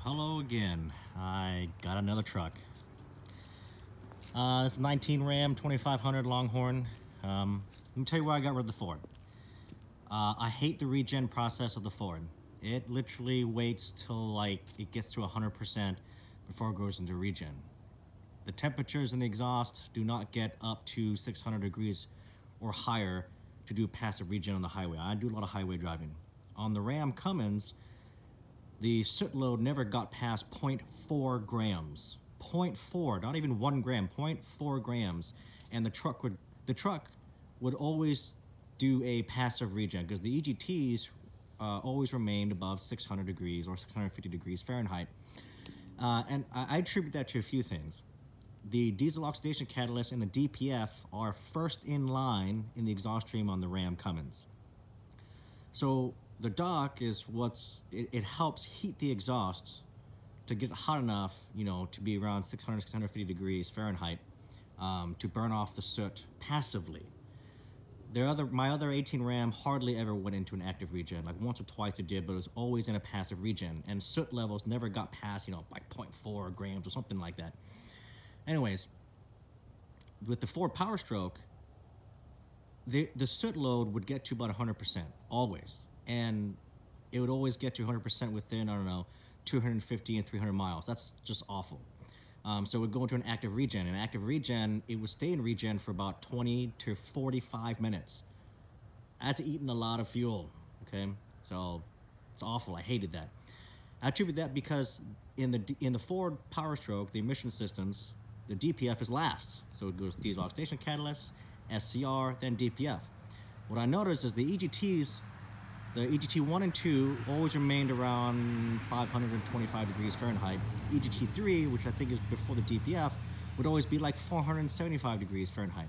Hello again. I got another truck. This 19 Ram 2500 Longhorn. Let me tell you why I got rid of the Ford. I hate the regen process of the Ford. It literally waits till like it gets to 100% before it goes into regen. The temperatures in the exhaust do not get up to 600 degrees or higher to do passive regen on the highway. I do a lot of highway driving. On the Ram Cummins, the soot load never got past 0.4 grams. 0.4, not even 1 gram, 0.4 grams. And the truck would always do a passive regen because the EGTs always remained above 600 degrees or 650 degrees Fahrenheit. And I attribute that to a few things. The diesel oxidation catalyst and the DPF are first in line in the exhaust stream on the Ram Cummins. So the dock is it helps heat the exhaust to get hot enough, you know, to be around 600, 650 degrees Fahrenheit to burn off the soot passively. My other 18 Ram hardly ever went into an active regen. Like once or twice it did, but it was always in a passive regen. And soot levels never got past, you know, like 0.4 grams or something like that. Anyways, with the Ford Power Stroke, the soot load would get to about 100%, always. And it would always get to 100% within, I don't know, 250 and 300 miles. That's just awful. So it would go into an active regen. And active regen, it would stay in regen for about 20 to 45 minutes. That's eating a lot of fuel, okay? So it's awful. I hated that. I attribute that because in the Ford Power Stroke, the emission systems, the DPF is last. So it goes diesel oxidation catalyst, SCR, then DPF. What I noticed is the EGTs, the EGT 1 and 2 always remained around 525 degrees Fahrenheit. EGT 3, which I think is before the DPF, would always be like 475 degrees Fahrenheit.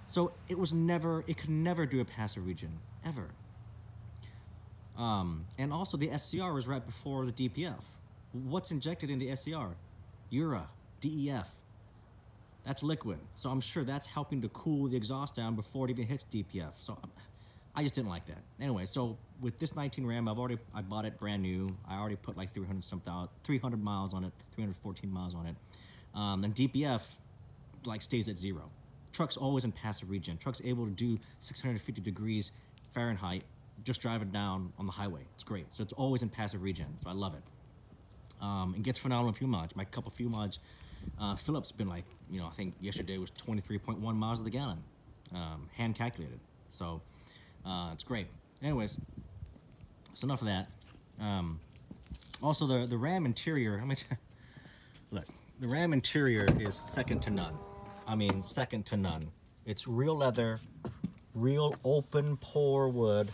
So it could never do a passive regen, ever. And also the SCR was right before the DPF. What's injected into SCR? Ura, DEF. That's liquid. So I'm sure that's helping to cool the exhaust down before it even hits DPF. So I just didn't like that. Anyway, so with this 19 Ram, I bought it brand new. I already put like 300 miles on it, 314 miles on it. And DPF like stays at 0. Truck's always in passive regen. Truck's able to do 650 degrees Fahrenheit, just drive it down on the highway. It's great. So it's always in passive regen. So I love it. It gets phenomenal fuel mileage. My cup of fuel mileage, Phillips been like, you know, I think yesterday was 23.1 miles to the gallon, hand calculated. So it's great. Anyways, so enough of that. Also, the Ram interior. Look, the Ram interior is second to none. I mean, second to none. It's real leather, real open pore wood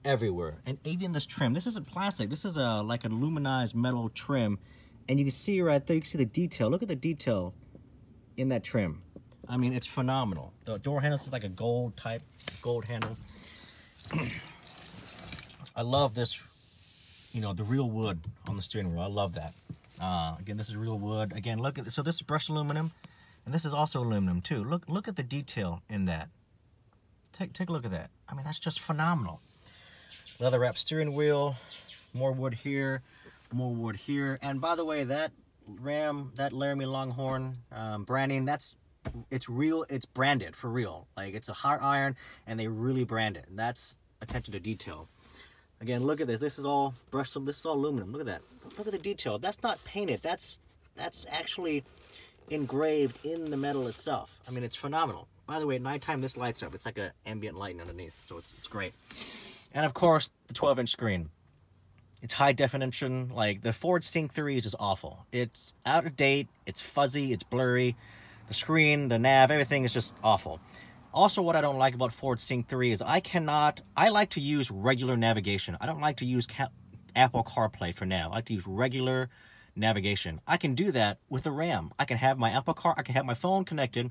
everywhere, and even this trim. This isn't plastic. This is like an aluminized metal trim, and you can see right there. You can see the detail. Look at the detail in that trim. I mean, it's phenomenal. The door handle is like a gold handle. I love this, you know, the real wood on the steering wheel. I love that. Again, this is real wood. Again, look at this. So this is brushed aluminum, and this is also aluminum too. Look at the detail in that. Take a look at that. I mean, that's just phenomenal. Leather wrapped steering wheel, more wood here, more wood here. And by the way, that Ram, that Laramie Longhorn branding, it's real. It's branded for real. Like it's a hot iron, and they really brand it. That's attention to detail. Again, look at this. This is all brushed. This is all aluminum. Look at that. Look at the detail. That's not painted. That's actually engraved in the metal itself. I mean, it's phenomenal. By the way, at nighttime this lights up. It's like an ambient lighting underneath, so it's great. And of course, the 12-inch screen. It's high definition. Like the Ford Sync 3 is just awful. It's out of date. It's fuzzy. It's blurry. The screen, the nav, everything is just awful. Also, what I don't like about Ford Sync 3 is I like to use regular navigation. I don't like to use Apple CarPlay for nav. I like to use regular navigation. I can do that with the Ram. I can have my I can have my phone connected,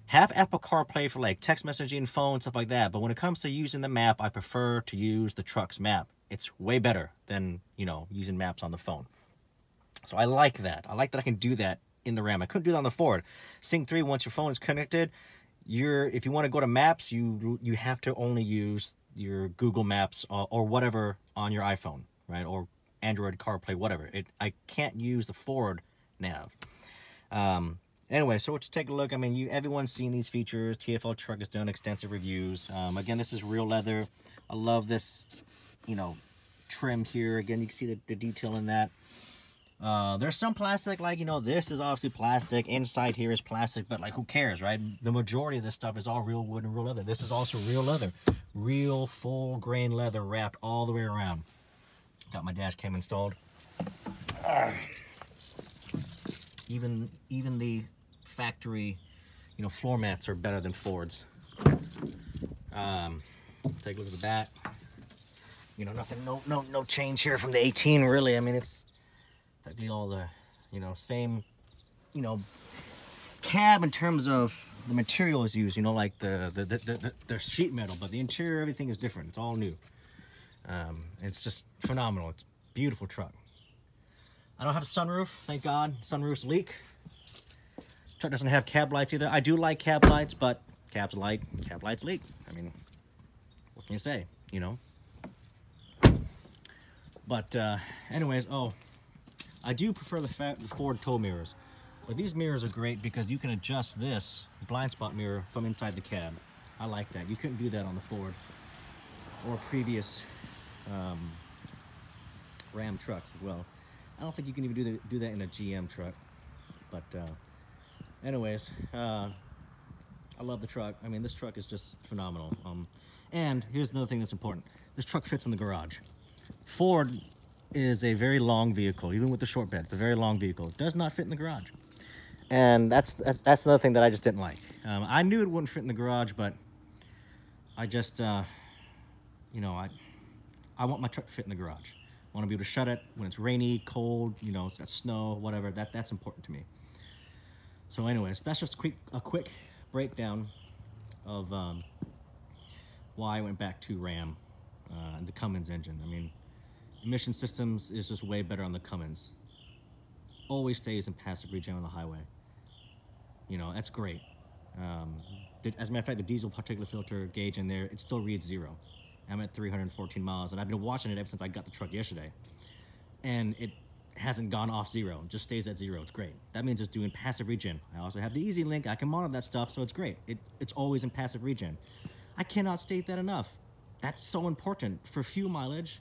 have Apple CarPlay for like text messaging, phone, stuff like that. But when it comes to using the map, I prefer to use the truck's map. It's way better than, you know, using maps on the phone. So I like that. I like that I can do that in the Ram. I couldn't do that on the Ford. Sync 3, once your phone is connected, if you want to go to maps, you have to only use your Google Maps or whatever on your iPhone, right? Or Android CarPlay, whatever. I can't use the Ford nav. Anyway, so let's take a look. I mean, everyone's seen these features. TFL Truck has done extensive reviews. Again, this is real leather. I love this, trim here. Again, you can see the detail in that. There's some plastic, like, this is obviously plastic. Inside here is plastic, but, like, who cares, right? The majority of this stuff is all real wood and real leather. This is also real leather. Real full grain leather wrapped all the way around. Got my dash cam installed. Even the factory, floor mats are better than Ford's. Take a look at the back. Nothing, no change here from the 18, really. I mean, it's technically all the, same, cab in terms of the materials used, like the sheet metal, but the interior, everything is different. It's all new. It's just phenomenal. It's a beautiful truck. I don't have a sunroof, thank God. Sunroofs leak. Truck doesn't have cab lights either. I do like cab lights, but cab lights leak. I mean, what can you say, But anyways, I do prefer the Ford tow mirrors. But these mirrors are great because you can adjust this blind spot mirror from inside the cab. I like that. You couldn't do that on the Ford or previous Ram trucks as well. I don't think you can even do that in a GM truck. But anyways, I love the truck. I mean, this truck is just phenomenal. And here's another thing that's important. This truck fits in the garage. Ford is a very long vehicle, even with the short bed. It's a very long vehicle. It does not fit in the garage. And that's another thing that I just didn't like. I knew it wouldn't fit in the garage, but I just, I want my truck to fit in the garage. I want to be able to shut it when it's rainy, cold, it's got snow, whatever. That's important to me. So anyways, that's just a quick breakdown of why I went back to Ram and the Cummins engine. I mean, emission systems is just way better on the Cummins. Always stays in passive regen on the highway. That's great. As a matter of fact, the diesel particulate filter gauge in there, it still reads 0. I'm at 314 miles, and I've been watching it ever since I got the truck yesterday. And it hasn't gone off 0. It just stays at 0. It's great. That means it's doing passive regen. I also have the Easy Link. I can monitor that stuff, so it's great. It's always in passive regen. I cannot state that enough. That's so important for fuel mileage,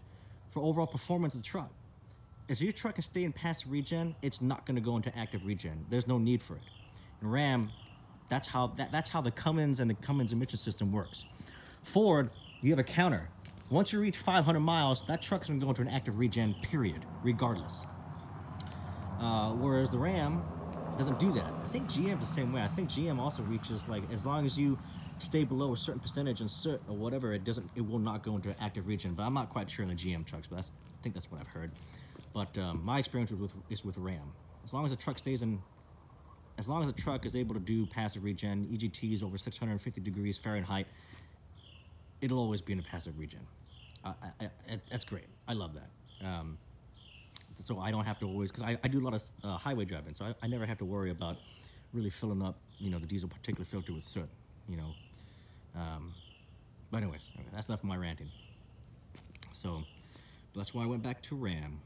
for overall performance of the truck. If your truck can stay in passive regen, it's not going to go into active regen. There's no need for it. In Ram, that's how the Cummins and the Cummins emission system works. Ford, you have a counter. Once you reach 500 miles, that truck's going to go into an active regen, period, regardless. Whereas the Ram doesn't do that. I think GM's the same way. I think GM also reaches, like, as long as you stay below a certain percentage in soot or whatever, it will not go into active regen. But I'm not quite sure in the GM trucks, but I think that's what I've heard. But my experience is with Ram. As long as the truck is able to do passive regen, EGTs over 650 degrees Fahrenheit, it'll always be in a passive regen. That's great. I love that. So I don't have to always, because I do a lot of highway driving, so I never have to worry about really filling up, the diesel particulate filter with soot, But anyways, that's enough of my ranting. So that's why I went back to Ram.